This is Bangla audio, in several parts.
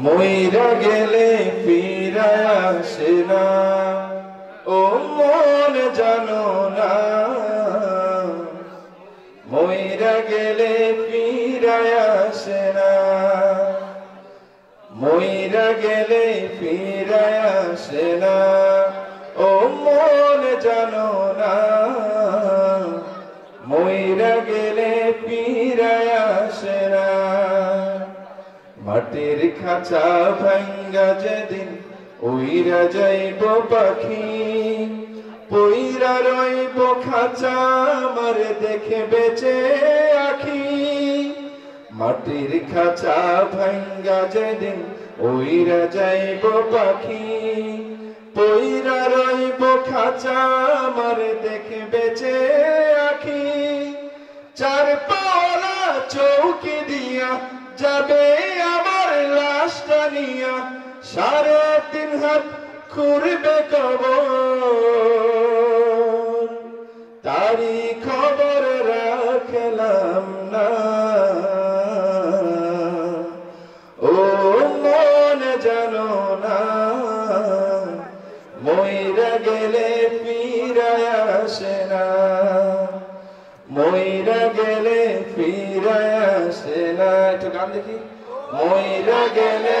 মইরা গেলে ফিরায় আসে না, ও মন জানো না, মইরা গেলে ফিরায় আসে না, মইরা গেলে ফিরায় আসে না, ও মন জানো না, মইরা গেলে ফিরায় আসে না। মাটির খাঁচা ভাঙ্গা যেদিন উইরা যাইব পাখি, পইরা রইব খাঁচা আমার দেখে বেঁচে আখি। মাটির খাঁচা ভাঙ্গা যেদিন উইরা যাইব পাখি, পইরা রইব খাঁচা আমার দেখে বেঁচে আখি। চার পাওয়ালা চৌকি দিয়া যাবে আমার লাশটা নিয়া, 3.5 হাত খুঁড়বে কবর, তারি খবর রাখলাম না, ও মন জানো না, মইরা গেলে ফিরায় আসে না, মইরা গেলে ফিরায় আসে না। একটু গান দেখি। মইরা গেলে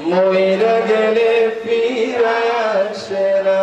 মইরা গেলে ফিরায় আসে না।